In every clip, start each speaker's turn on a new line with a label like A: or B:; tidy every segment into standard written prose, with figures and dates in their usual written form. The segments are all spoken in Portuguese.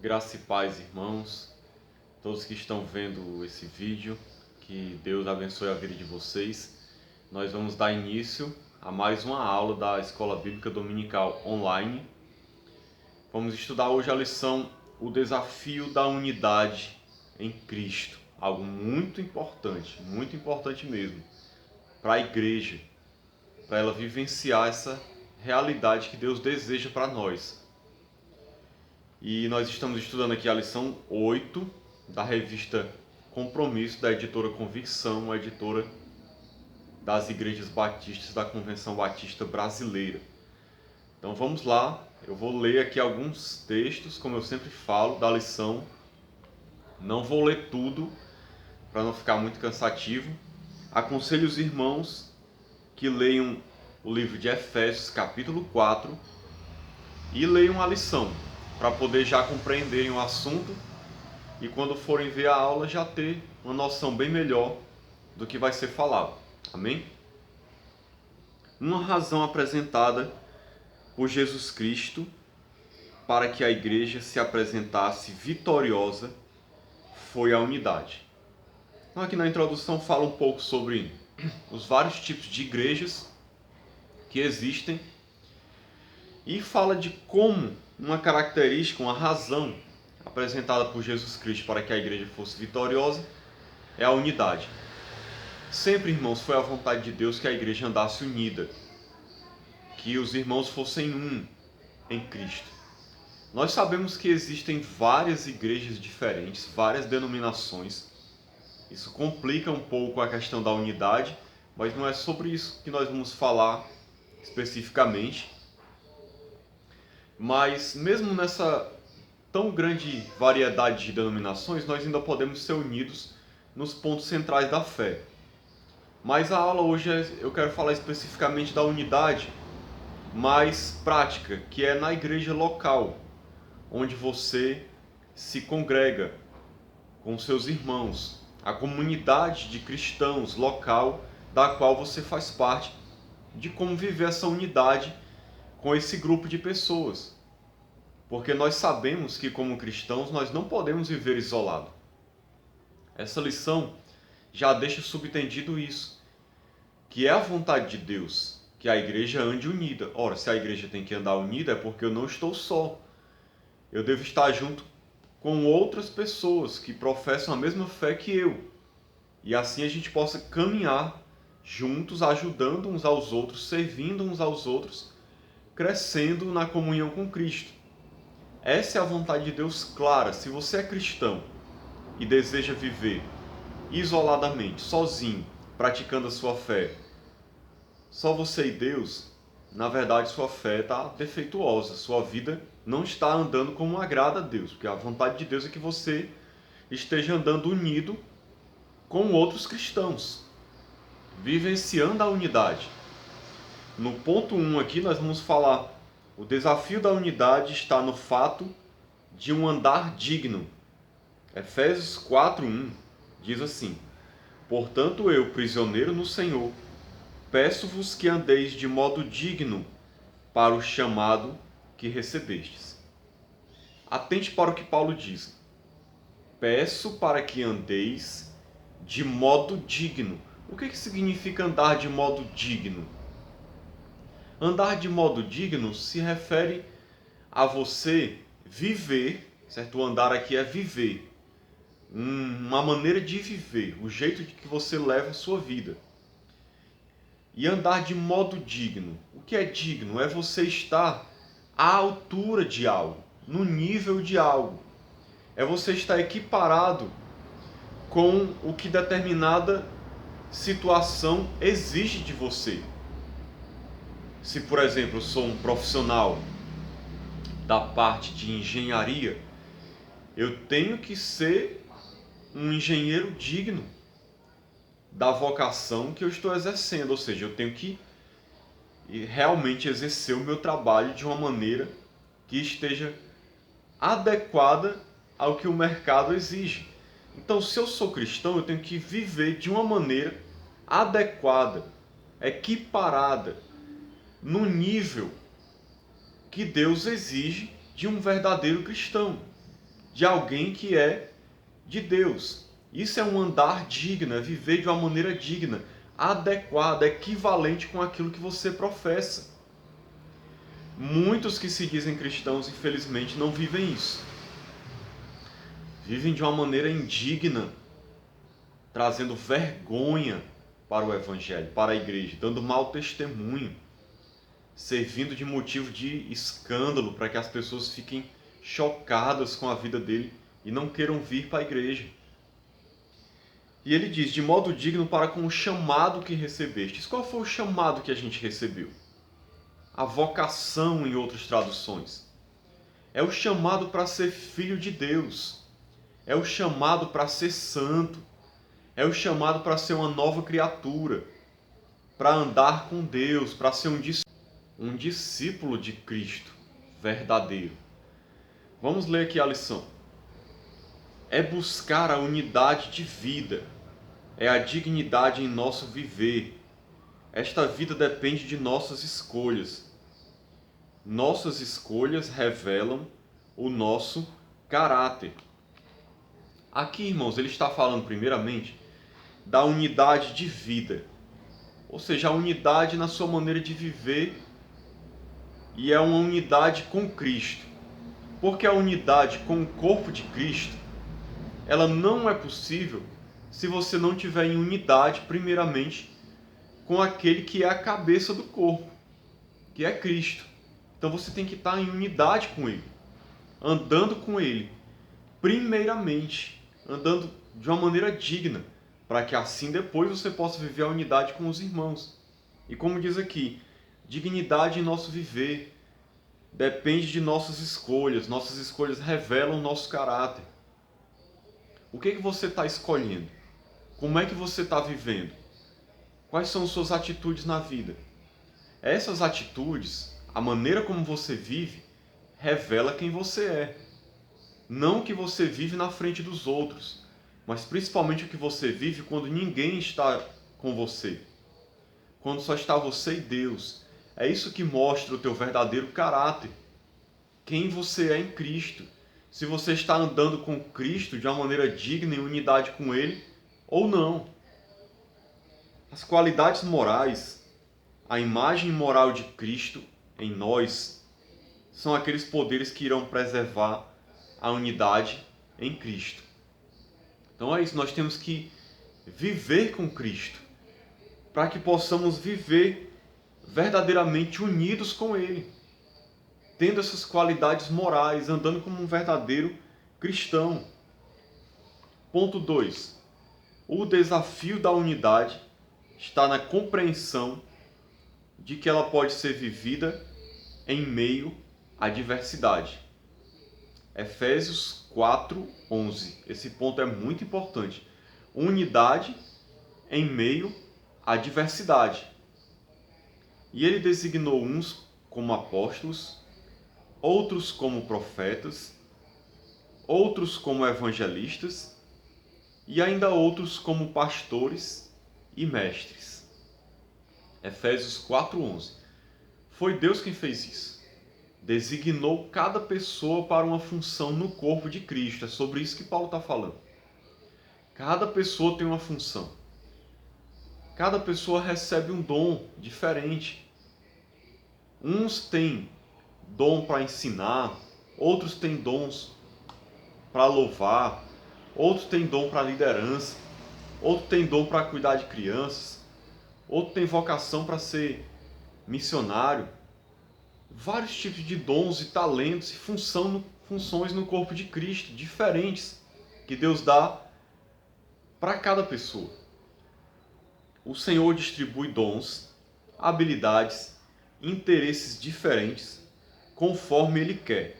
A: Graça e paz, irmãos, todos que estão vendo esse vídeo, que Deus abençoe a vida de vocês. Nós vamos dar início a mais uma aula da Escola Bíblica Dominical Online. Vamos estudar hoje a lição O Desafio da Unidade em Cristo. Algo muito importante mesmo, para a igreja, para ela vivenciar essa realidade que Deus deseja para nós. E nós estamos estudando aqui a lição 8 da revista Compromisso, da editora Convicção, a editora das Igrejas Batistas da Convenção Batista Brasileira. Então vamos lá, eu vou ler aqui alguns textos, como eu sempre falo, da lição. Não vou ler tudo, para não ficar muito cansativo. Aconselho os irmãos que leiam o livro de Efésios, capítulo 4, e leiam a lição, para poder já compreenderem o assunto e quando forem ver a aula já ter uma noção bem melhor do que vai ser falado. Amém? Uma razão apresentada por Jesus Cristo para que a igreja se apresentasse vitoriosa foi a unidade. Então aqui na introdução fala um pouco sobre os vários tipos de igrejas que existem e fala de como uma característica, uma razão apresentada por Jesus Cristo para que a igreja fosse vitoriosa é a unidade. Sempre, irmãos, foi a vontade de Deus que a igreja andasse unida, que os irmãos fossem um em Cristo. Nós sabemos que existem várias igrejas diferentes, várias denominações. Isso complica um pouco a questão da unidade, mas não é sobre isso que nós vamos falar especificamente. Mas mesmo nessa tão grande variedade de denominações, nós ainda podemos ser unidos nos pontos centrais da fé. Mas a aula hoje eu quero falar especificamente da unidade mais prática, que é na igreja local, onde você se congrega com seus irmãos, a comunidade de cristãos local da qual você faz parte, de como viver essa unidade com esse grupo de pessoas. Porque nós sabemos que como cristãos nós não podemos viver isolado. Essa lição já deixa subentendido isso, que é a vontade de Deus, que a igreja ande unida. Ora, se a igreja tem que andar unida é porque eu não estou só. Eu devo estar junto com outras pessoas que professam a mesma fé que eu. E assim a gente possa caminhar juntos, ajudando uns aos outros, servindo uns aos outros, crescendo na comunhão com Cristo. Essa é a vontade de Deus clara. Se você é cristão e deseja viver isoladamente, sozinho, praticando a sua fé, só você e Deus, na verdade sua fé está defeituosa, sua vida não está andando como agrada a Deus, porque a vontade de Deus é que você esteja andando unido com outros cristãos, vivenciando a unidade. No ponto 1 aqui nós vamos falar: o desafio da unidade está no fato de um andar digno. Efésios 4:1 diz assim: portanto eu, prisioneiro no Senhor, peço-vos que andeis de modo digno para o chamado que recebestes. Atente para o que Paulo diz. Peço para que andeis de modo digno. O que significa andar de modo digno? Andar de modo digno se refere a você viver, certo? O andar aqui é viver. Uma maneira de viver, o jeito de que você leva a sua vida. E andar de modo digno. O que é digno? É você estar à altura de algo, no nível de algo. É você estar equiparado com o que determinada situação exige de você. Se, por exemplo, eu sou um profissional da parte de engenharia, eu tenho que ser um engenheiro digno da vocação que eu estou exercendo, ou seja, eu tenho que realmente exercer o meu trabalho de uma maneira que esteja adequada ao que o mercado exige. Então, se eu sou cristão, eu tenho que viver de uma maneira adequada, equiparada, no nível que Deus exige de um verdadeiro cristão. de alguém que é de Deus. Isso é um andar digno, é viver de uma maneira digna, adequada, equivalente com aquilo que você professa. Muitos que se dizem cristãos, infelizmente, não vivem isso. Vivem de uma maneira indigna, trazendo vergonha para o Evangelho, para a igreja, dando mau testemunho, servindo de motivo de escândalo para que as pessoas fiquem chocadas com a vida dele e não queiram vir para a igreja. E ele diz, de modo digno para com o chamado que recebestes. Qual foi o chamado que a gente recebeu? A vocação, em outras traduções. É o chamado para ser filho de Deus. É o chamado para ser santo. É o chamado para ser uma nova criatura. Para andar com Deus, para ser um discípulo de Cristo verdadeiro. Vamos ler aqui a lição. É buscar a unidade de vida. É a dignidade em nosso viver. Esta vida depende de nossas escolhas. Nossas escolhas revelam o nosso caráter. Aqui, irmãos, ele está falando primeiramente da unidade de vida. Ou seja, a unidade na sua maneira de viver, e é uma unidade com Cristo. Porque a unidade com o corpo de Cristo, ela não é possível se você não tiver em unidade, primeiramente, com aquele que é a cabeça do corpo, que é Cristo. Então você tem que estar em unidade com Ele, andando com Ele, primeiramente, andando de uma maneira digna, para que assim depois você possa viver a unidade com os irmãos. E como diz aqui, dignidade em nosso viver depende de nossas escolhas revelam o nosso caráter. O que você está escolhendo? Como é que você está vivendo? Quais são suas atitudes na vida? Essas atitudes, a maneira como você vive, revela quem você é. Não o que você vive na frente dos outros, mas principalmente o que você vive quando ninguém está com você. Quando só está você e Deus. É isso que mostra o teu verdadeiro caráter. Quem você é em Cristo. Se você está andando com Cristo de uma maneira digna, em unidade com Ele, ou não. As qualidades morais, a imagem moral de Cristo em nós, são aqueles poderes que irão preservar a unidade em Cristo. Então é isso, nós temos que viver com Cristo, para que possamos viver verdadeiramente unidos com Ele, tendo essas qualidades morais, andando como um verdadeiro cristão. Ponto 2. O desafio da unidade está na compreensão de que ela pode ser vivida em meio à diversidade. Efésios 4:11. Esse ponto é muito importante. Unidade em meio à diversidade. E ele designou uns como apóstolos, outros como profetas, outros como evangelistas e ainda outros como pastores e mestres. Efésios 4:11. Foi Deus quem fez isso. Designou cada pessoa para uma função no corpo de Cristo. É sobre isso que Paulo está falando. Cada pessoa tem uma função. Cada pessoa recebe um dom diferente. Uns têm dom para ensinar, outros têm dons para louvar, outros têm dom para liderança, outros têm dom para cuidar de crianças, outros têm vocação para ser missionário. Vários tipos de dons e talentos e funções no corpo de Cristo, diferentes, que Deus dá para cada pessoa. O Senhor distribui dons, habilidades, interesses diferentes, conforme Ele quer.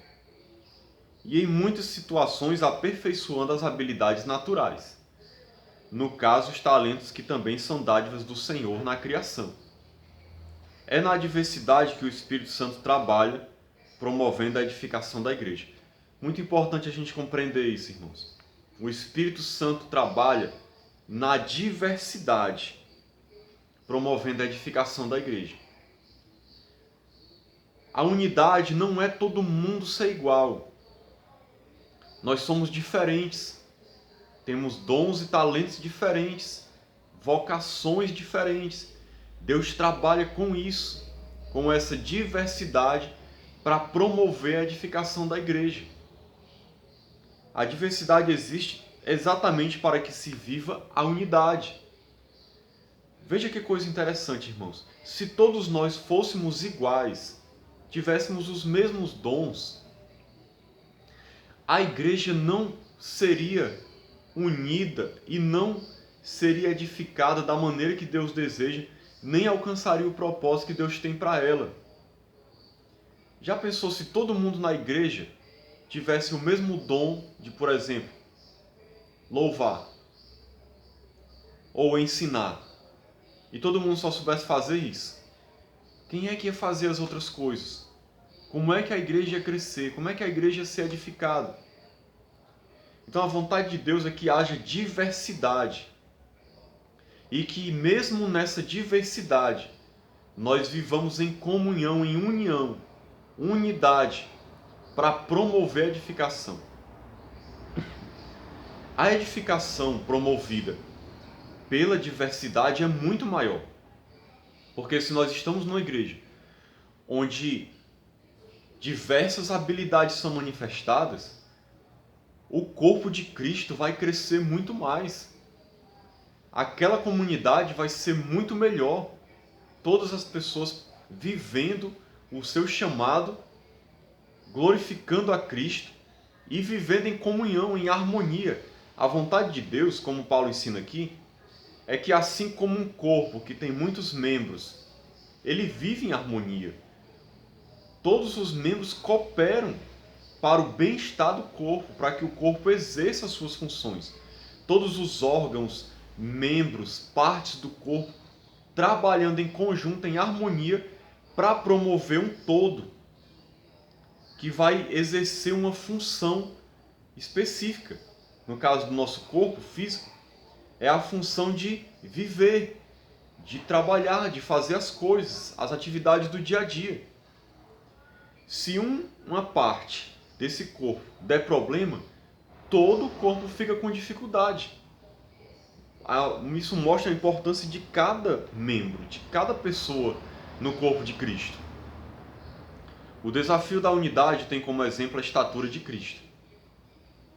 A: E em muitas situações aperfeiçoando as habilidades naturais. No caso, os talentos que também são dádivas do Senhor na criação. É na adversidade que o Espírito Santo trabalha, promovendo a edificação da igreja. Muito importante a gente compreender isso, irmãos. O Espírito Santo trabalha na diversidade, promovendo a edificação da igreja. A unidade não é todo mundo ser igual. Nós somos diferentes, temos dons e talentos diferentes, vocações diferentes. Deus trabalha com isso, com essa diversidade, para promover a edificação da igreja. A diversidade existe exatamente para que se viva a unidade. Veja que coisa interessante, irmãos. Se todos nós fôssemos iguais, tivéssemos os mesmos dons, a igreja não seria unida e não seria edificada da maneira que Deus deseja, nem alcançaria o propósito que Deus tem para ela. Já pensou se todo mundo na igreja tivesse o mesmo dom de, por exemplo, louvar ou ensinar, e todo mundo só soubesse fazer isso? Quem é que ia fazer as outras coisas? Como é que a igreja ia crescer? Como é que a igreja ia ser edificada? Então a vontade de Deus é que haja diversidade. E que mesmo nessa diversidade, nós vivamos em comunhão, em união, unidade, para promover a edificação. A edificação promovida pela diversidade é muito maior. Porque se nós estamos numa igreja onde diversas habilidades são manifestadas, o corpo de Cristo vai crescer muito mais. Aquela comunidade vai ser muito melhor. Todas as pessoas vivendo o seu chamado, glorificando a Cristo e vivendo em comunhão, em harmonia. A vontade de Deus, como Paulo ensina aqui, é que assim como um corpo que tem muitos membros, ele vive em harmonia. Todos os membros cooperam para o bem-estar do corpo, para que o corpo exerça as suas funções. Todos os órgãos, membros, partes do corpo, trabalhando em conjunto, em harmonia, para promover um todo, que vai exercer uma função específica. No caso do nosso corpo físico, é a função de viver, de trabalhar, de fazer as coisas, as atividades do dia a dia. Se uma parte desse corpo der problema, todo o corpo fica com dificuldade. Isso mostra a importância de cada membro, de cada pessoa no corpo de Cristo. O desafio da unidade tem como exemplo a estatura de Cristo.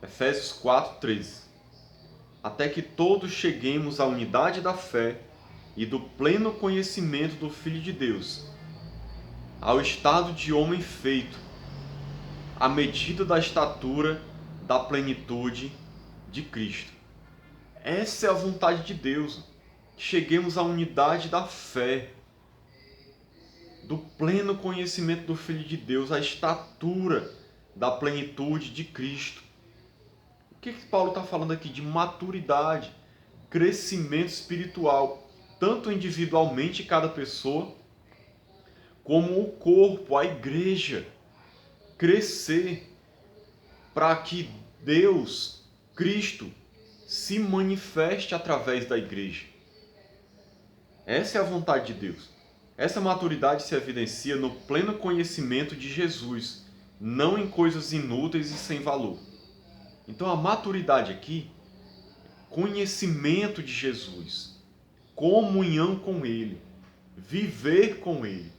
A: Efésios 4:13. Até que todos cheguemos à unidade da fé e do pleno conhecimento do Filho de Deus, ao estado de homem feito, à medida da estatura da plenitude de Cristo. Essa é a vontade de Deus, que cheguemos à unidade da fé, do pleno conhecimento do Filho de Deus, à estatura da plenitude de Cristo. O que Paulo está falando aqui? De maturidade, crescimento espiritual, tanto individualmente cada pessoa, como o corpo, a igreja, crescer para que Deus, Cristo, se manifeste através da igreja. Essa é a vontade de Deus. Essa maturidade se evidencia no pleno conhecimento de Jesus, não em coisas inúteis e sem valor. Então a maturidade aqui, conhecimento de Jesus, comunhão com Ele, viver com Ele,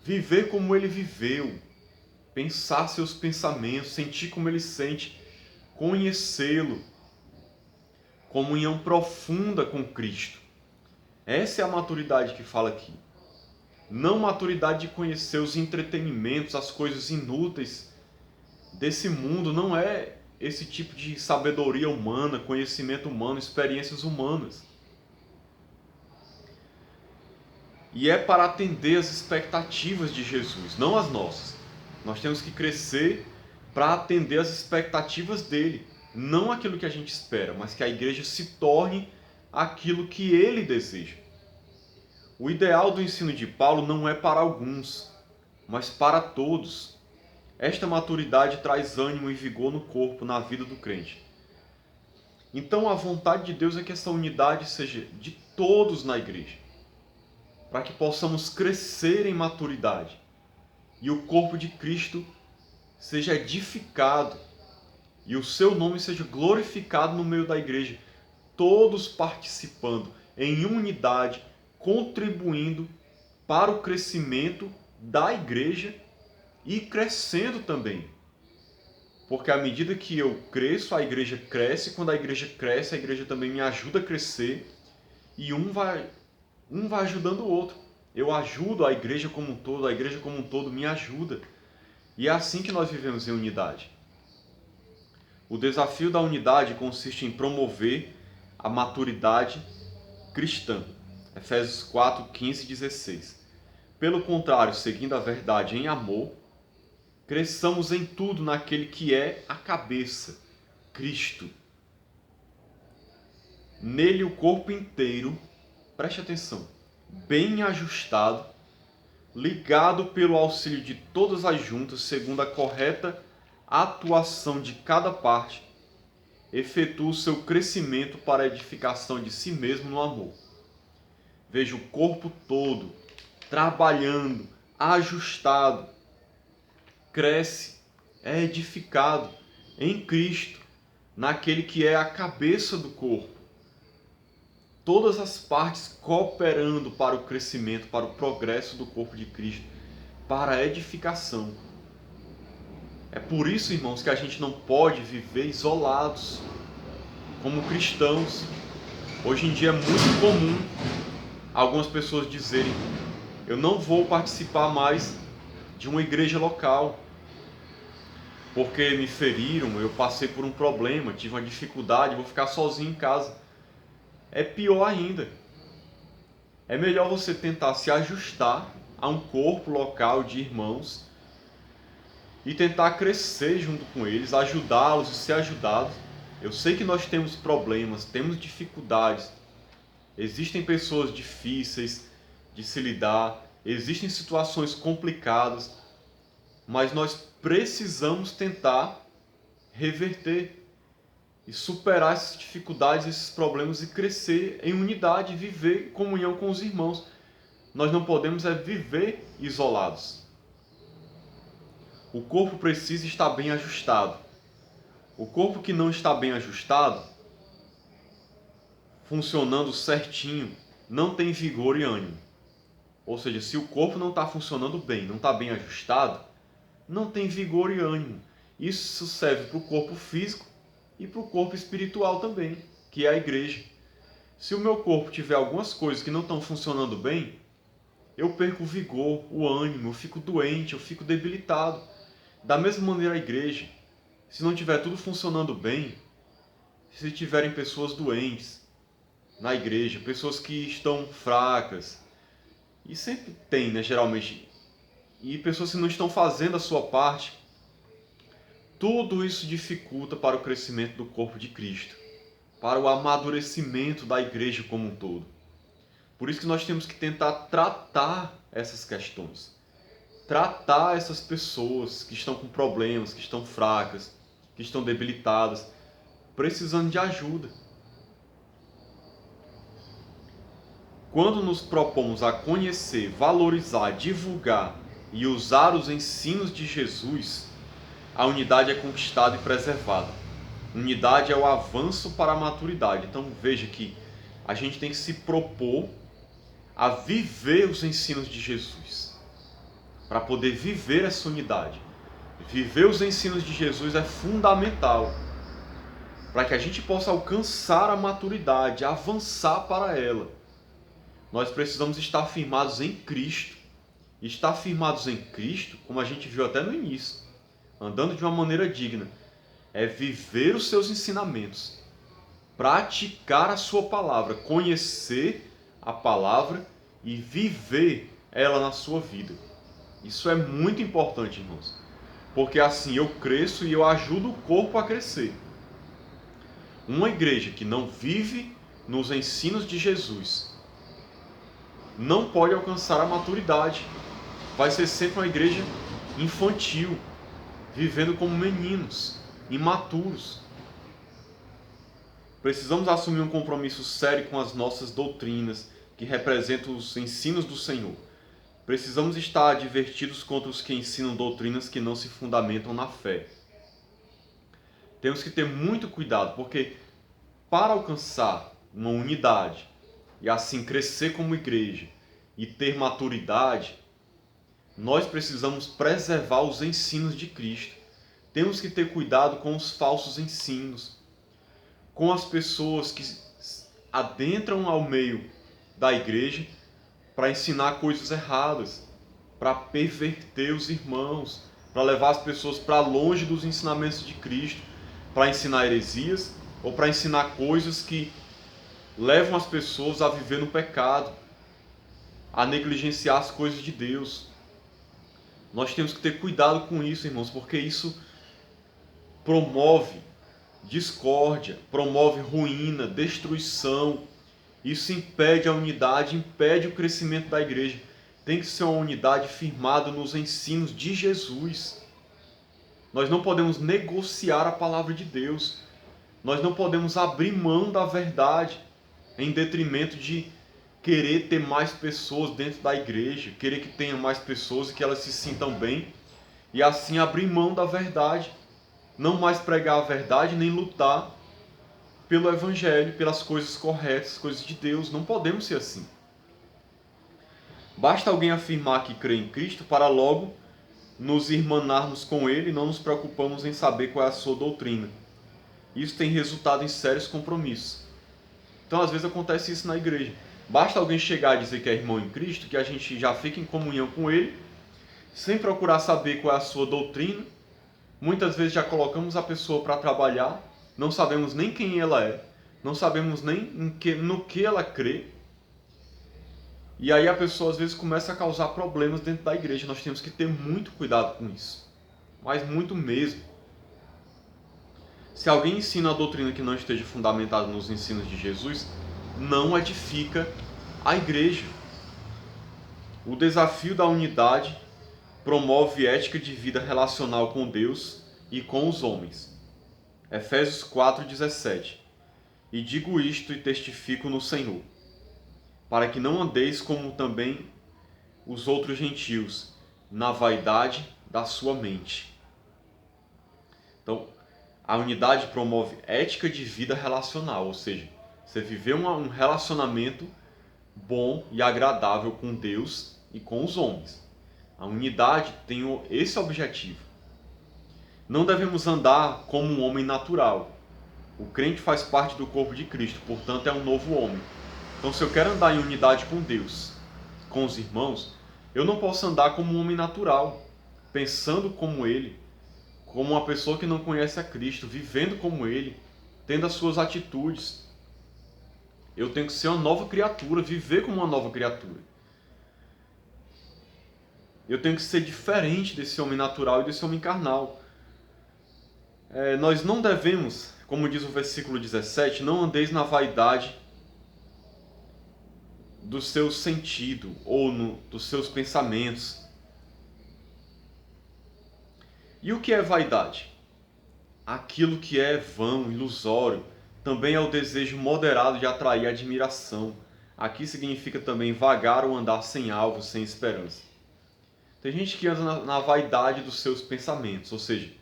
A: viver como Ele viveu, pensar seus pensamentos, sentir como Ele sente, conhecê-lo, comunhão profunda com Cristo. Essa é a maturidade que fala aqui. Não maturidade de conhecer os entretenimentos, as coisas inúteis desse mundo. Não é esse tipo de sabedoria humana, conhecimento humano, experiências humanas. E é para atender as expectativas de Jesus, não as nossas. Nós temos que crescer para atender as expectativas dele. Não aquilo que a gente espera, mas que a igreja se torne aquilo que ele deseja. O ideal do ensino de Paulo não é para alguns, mas para todos. Esta maturidade traz ânimo e vigor no corpo, na vida do crente. Então a vontade de Deus é que essa unidade seja de todos na igreja, para que possamos crescer em maturidade e o corpo de Cristo seja edificado e o seu nome seja glorificado no meio da igreja, todos participando em unidade, contribuindo para o crescimento da igreja e crescendo também. Porque à medida que eu cresço, a igreja cresce, quando a igreja cresce, a igreja também me ajuda a crescer, e um vai ajudando o outro. Eu ajudo a igreja como um todo me ajuda. E é assim que nós vivemos em unidade. O desafio da unidade consiste em promover a maturidade cristã. Efésios 4, 15 e 16. Pelo contrário, seguindo a verdade em amor, cresçamos em tudo naquele que é a cabeça, Cristo. Nele o corpo inteiro, preste atenção, bem ajustado, ligado pelo auxílio de todas as juntas, segundo a correta atuação de cada parte, efetua o seu crescimento para a edificação de si mesmo no amor. Veja o corpo todo trabalhando, ajustado, cresce, é edificado em Cristo, naquele que é a cabeça do corpo. Todas as partes cooperando para o crescimento, para o progresso do corpo de Cristo, para a edificação. É por isso, irmãos, que a gente não pode viver isolados como cristãos. Hoje em dia é muito comum algumas pessoas dizerem: eu não vou participar mais de uma igreja local, porque me feriram, eu passei por um problema, tive uma dificuldade, vou ficar sozinho em casa. É pior ainda. É melhor você tentar se ajustar a um corpo local de irmãos e tentar crescer junto com eles, ajudá-los e ser ajudados. Eu sei que nós temos problemas, temos dificuldades, existem pessoas difíceis de se lidar, existem situações complicadas, mas nós precisamos tentar reverter e superar essas dificuldades, esses problemas e crescer em unidade, viver em comunhão com os irmãos. Nós não podemos viver isolados. O corpo precisa estar bem ajustado. O corpo que não está bem ajustado, funcionando certinho, não tem vigor e ânimo. Ou seja, se o corpo não está funcionando bem, não está bem ajustado, não tem vigor e ânimo. Isso serve para o corpo físico e para o corpo espiritual também, que é a igreja. Se o meu corpo tiver algumas coisas que não estão funcionando bem, eu perco o vigor, o ânimo, eu fico doente, eu fico debilitado. Da mesma maneira a igreja, se não tiver tudo funcionando bem, se tiverem pessoas doentes na igreja, pessoas que estão fracas, e sempre tem, né, geralmente, e pessoas que não estão fazendo a sua parte, tudo isso dificulta para o crescimento do corpo de Cristo, para o amadurecimento da igreja como um todo. Por isso que nós temos que tentar tratar essas questões, tratar essas pessoas que estão com problemas, que estão fracas, que estão debilitadas, precisando de ajuda. Quando nos propomos a conhecer, valorizar, divulgar e usar os ensinos de Jesus, a unidade é conquistada e preservada. Unidade é o avanço para a maturidade. Então veja que a gente tem que se propor a viver os ensinos de Jesus, para poder viver essa unidade. Viver os ensinos de Jesus é fundamental para que a gente possa alcançar a maturidade, avançar para ela. Nós precisamos estar firmados em Cristo. E estar firmados em Cristo, como a gente viu até no início, andando de uma maneira digna, é viver os seus ensinamentos, praticar a sua palavra, conhecer a palavra e viver ela na sua vida. Isso é muito importante, irmãos, porque assim eu cresço e eu ajudo o corpo a crescer. Uma igreja que não vive nos ensinos de Jesus não pode alcançar a maturidade. Vai ser sempre uma igreja infantil, vivendo como meninos, imaturos. Precisamos assumir um compromisso sério com as nossas doutrinas, que representam os ensinos do Senhor. Precisamos estar advertidos contra os que ensinam doutrinas que não se fundamentam na fé. Temos que ter muito cuidado, porque para alcançar uma unidade e assim crescer como igreja e ter maturidade, nós precisamos preservar os ensinos de Cristo. Temos que ter cuidado com os falsos ensinos, com as pessoas que adentram ao meio da igreja para ensinar coisas erradas, para perverter os irmãos, para levar as pessoas para longe dos ensinamentos de Cristo, para ensinar heresias ou para ensinar coisas que levam as pessoas a viver no pecado, a negligenciar as coisas de Deus. Nós temos que ter cuidado com isso, irmãos, porque isso promove discórdia, promove ruína, destruição. Isso impede a unidade, impede o crescimento da igreja. Tem que ser uma unidade firmada nos ensinos de Jesus. Nós não podemos negociar a palavra de Deus. Nós não podemos abrir mão da verdade em detrimento de querer ter mais pessoas dentro da igreja, querer que tenha mais pessoas e que elas se sintam bem, e assim abrir mão da verdade. Não mais pregar a verdade, nem lutar pelo Evangelho, pelas coisas corretas, coisas de Deus. Não podemos ser assim. Basta alguém afirmar que crê em Cristo para logo nos irmanarmos com Ele e não nos preocupamos em saber qual é a sua doutrina. Isso tem resultado em sérios compromissos. Então, às vezes acontece isso na igreja. Basta alguém chegar e dizer que é irmão em Cristo, que a gente já fica em comunhão com Ele, sem procurar saber qual é a sua doutrina. Muitas vezes já colocamos a pessoa para trabalhar, não sabemos nem quem ela é, não sabemos nem no que ela crê. E aí a pessoa às vezes começa a causar problemas dentro da igreja. Nós temos que ter muito cuidado com isso, mas muito mesmo. Se alguém ensina a doutrina que não esteja fundamentada nos ensinos de Jesus, não edifica a igreja. O desafio da unidade promove ética de vida relacional com Deus e com os homens. Efésios 4,17. E digo isto e testifico no Senhor, para que não andeis como também os outros gentios, na vaidade da sua mente. Então, a unidade promove ética de vida relacional, ou seja, você viver um relacionamento bom e agradável com Deus e com os homens. A unidade tem esse objetivo. Não devemos andar como um homem natural. O crente faz parte do corpo de Cristo, portanto é um novo homem. Então, se eu quero andar em unidade com Deus, com os irmãos, eu não posso andar como um homem natural, pensando como ele, como uma pessoa que não conhece a Cristo, vivendo como ele, tendo as suas atitudes. Eu tenho que ser uma nova criatura, viver como uma nova criatura. Eu tenho que ser diferente desse homem natural e desse homem carnal. Nós não devemos, como diz o versículo 17, não andeis na vaidade do seu sentido ou dos seus pensamentos. E o que é vaidade? Aquilo que é vão, ilusório, também é o desejo moderado de atrair admiração. Aqui significa também vagar ou andar sem alvo, sem esperança. Tem gente que anda na vaidade dos seus pensamentos, ou seja,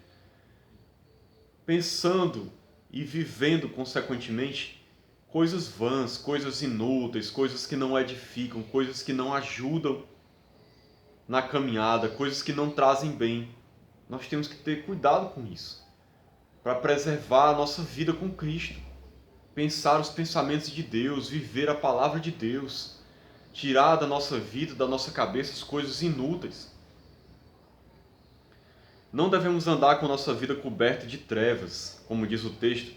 A: pensando e vivendo consequentemente coisas vãs, coisas inúteis, coisas que não edificam, coisas que não ajudam na caminhada, coisas que não trazem bem. Nós temos que ter cuidado com isso, para preservar a nossa vida com Cristo, pensar os pensamentos de Deus, viver a palavra de Deus, tirar da nossa vida, da nossa cabeça as coisas inúteis. Não devemos andar com a nossa vida coberta de trevas, como diz o texto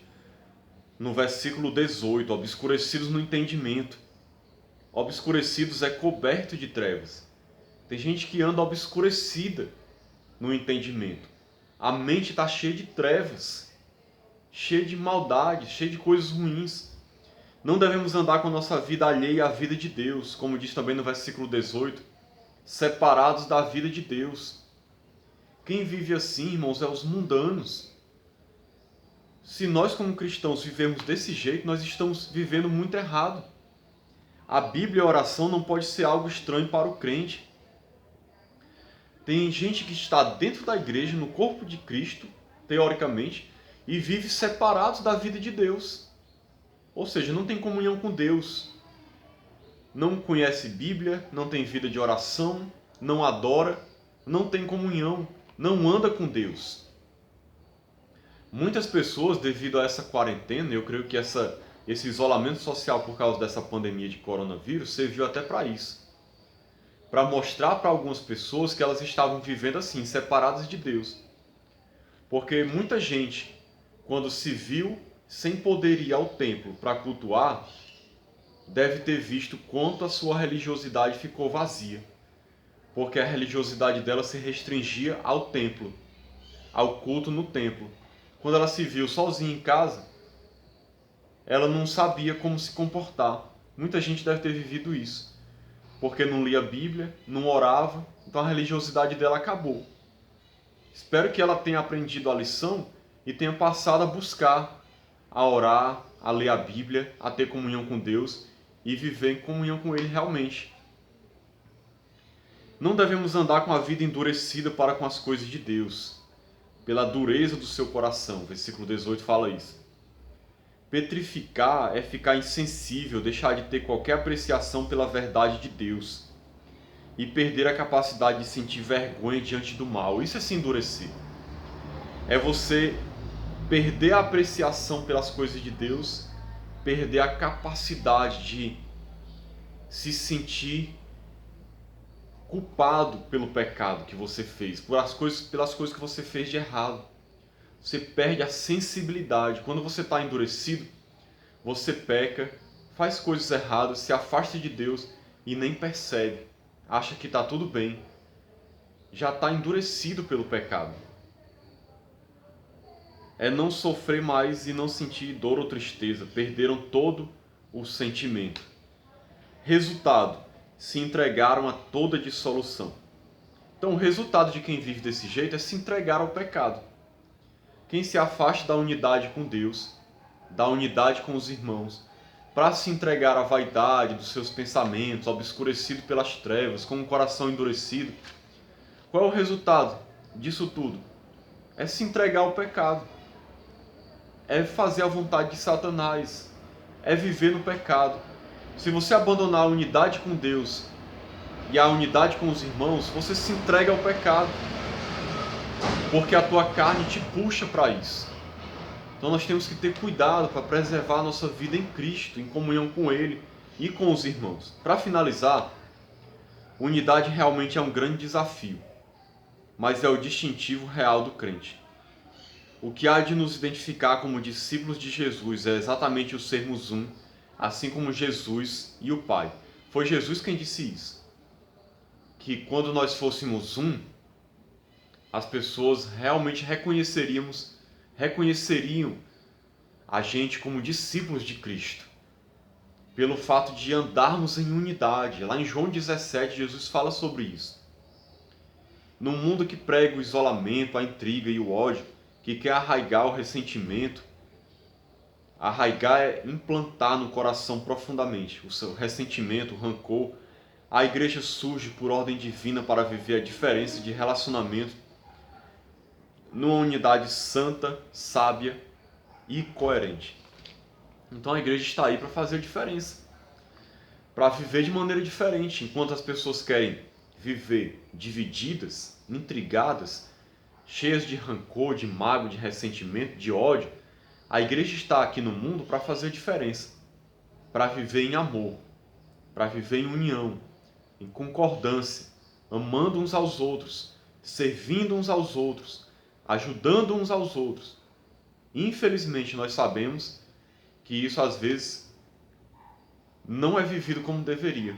A: no versículo 18, obscurecidos no entendimento. Obscurecidos é coberto de trevas. Tem gente que anda obscurecida no entendimento. A mente está cheia de trevas, cheia de maldade, cheia de coisas ruins. Não devemos andar com a nossa vida alheia à vida de Deus, como diz também no versículo 18, separados da vida de Deus. Quem vive assim, irmãos, é os mundanos. Se nós como cristãos vivemos desse jeito, nós estamos vivendo muito errado. A Bíblia e a oração não pode ser algo estranho para o crente. Tem gente que está dentro da igreja, no corpo de Cristo, teoricamente, e vive separados da vida de Deus. Ou seja, não tem comunhão com Deus. Não conhece Bíblia, não tem vida de oração, não adora, não tem comunhão, não anda com Deus. Muitas pessoas, devido a essa quarentena, eu creio que esse isolamento social por causa dessa pandemia de coronavírus serviu até para isso. Para mostrar para algumas pessoas que elas estavam vivendo assim, separadas de Deus. Porque muita gente, quando se viu sem poder ir ao templo para cultuar, deve ter visto quanto a sua religiosidade ficou vazia. Porque a religiosidade dela se restringia ao templo, ao culto no templo. Quando ela se viu sozinha em casa, ela não sabia como se comportar. Muita gente deve ter vivido isso. Porque não lia a Bíblia, não orava, então a religiosidade dela acabou. Espero que ela tenha aprendido a lição e tenha passado a buscar, a orar, a ler a Bíblia, a ter comunhão com Deus e viver em comunhão com Ele realmente. Não devemos andar com a vida endurecida para com as coisas de Deus, pela dureza do seu coração. Versículo 18 fala isso. Petrificar é ficar insensível, deixar de ter qualquer apreciação pela verdade de Deus e perder a capacidade de sentir vergonha diante do mal. Isso é se endurecer. É você perder a apreciação pelas coisas de Deus, perder a capacidade de se sentir culpado pelo pecado que você fez, pelas coisas que você fez de errado. Você perde a sensibilidade. Quando você está endurecido, você peca, faz coisas erradas, se afasta de Deus e nem percebe. Acha que está tudo bem. Já está endurecido pelo pecado. É não sofrer mais e não sentir dor ou tristeza. Perderam todo o sentimento. Resultado: se entregaram a toda dissolução. Então o resultado de quem vive desse jeito é se entregar ao pecado. Quem se afasta da unidade com Deus, da unidade com os irmãos, para se entregar à vaidade dos seus pensamentos, obscurecido pelas trevas, com um coração endurecido, qual é o resultado disso tudo? É se entregar ao pecado. É fazer a vontade de Satanás. É viver no pecado. Se você abandonar a unidade com Deus e a unidade com os irmãos, você se entrega ao pecado. Porque a tua carne te puxa para isso. Então nós temos que ter cuidado para preservar a nossa vida em Cristo, em comunhão com Ele e com os irmãos. Para finalizar, unidade realmente é um grande desafio, mas é o distintivo real do crente. O que há de nos identificar como discípulos de Jesus é exatamente o sermos um, assim como Jesus e o Pai. Foi Jesus quem disse isso. Que quando nós fôssemos um, as pessoas realmente reconheceriam a gente como discípulos de Cristo, pelo fato de andarmos em unidade. Lá em João 17, Jesus fala sobre isso. Num mundo que prega o isolamento, a intriga e o ódio, que quer arraigar o ressentimento, arraigar é implantar no coração profundamente o seu ressentimento, o rancor, a igreja surge por ordem divina para viver a diferença de relacionamento numa unidade santa, sábia e coerente. Então a igreja está aí para fazer a diferença, para viver de maneira diferente. Enquanto as pessoas querem viver divididas, intrigadas, cheias de rancor, de mágoa, de ressentimento, de ódio, a igreja está aqui no mundo para fazer a diferença, para viver em amor, para viver em união, em concordância, amando uns aos outros, servindo uns aos outros, ajudando uns aos outros. Infelizmente, nós sabemos que isso às vezes não é vivido como deveria.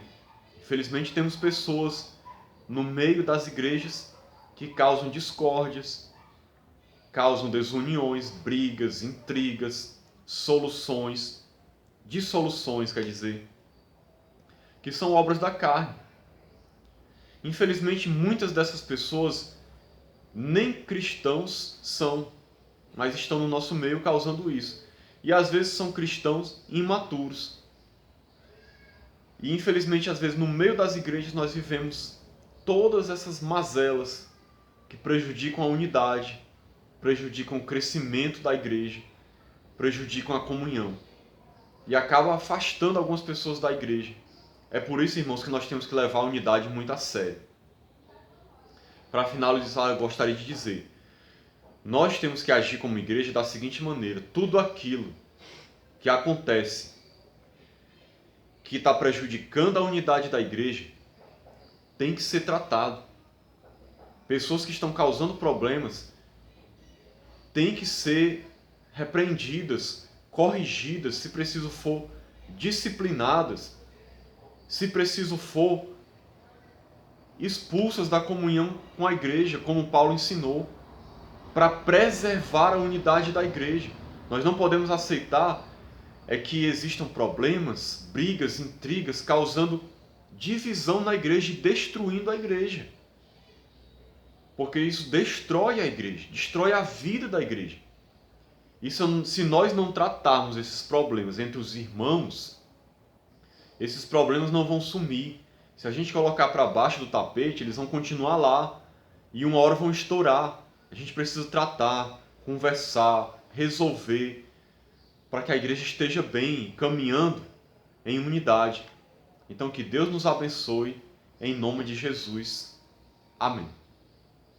A: Infelizmente, temos pessoas no meio das igrejas que causam discórdias, causam desuniões, brigas, intrigas, dissoluções, quer dizer, que são obras da carne. Infelizmente, muitas dessas pessoas nem cristãos são, mas estão no nosso meio causando isso. E às vezes são cristãos imaturos. E infelizmente, às vezes, no meio das igrejas nós vivemos todas essas mazelas que prejudicam a unidade, prejudicam o crescimento da igreja, prejudicam a comunhão e acabam afastando algumas pessoas da igreja. É por isso, irmãos, que nós temos que levar a unidade muito a sério. Para finalizar, eu gostaria de dizer, nós temos que agir como igreja da seguinte maneira: tudo aquilo que acontece que está prejudicando a unidade da igreja tem que ser tratado. Pessoas que estão causando problemas têm que ser repreendidas, corrigidas, se preciso for, disciplinadas, se preciso for, expulsas da comunhão com a igreja, como Paulo ensinou, para preservar a unidade da igreja. Nós não podemos aceitar que existam problemas, brigas, intrigas, causando divisão na igreja e destruindo a igreja. Porque isso destrói a igreja, destrói a vida da igreja. Se nós não tratarmos esses problemas entre os irmãos, esses problemas não vão sumir. Se a gente colocar para baixo do tapete, eles vão continuar lá e uma hora vão estourar. A gente precisa tratar, conversar, resolver, para que a igreja esteja bem, caminhando em unidade. Então que Deus nos abençoe, em nome de Jesus. Amém.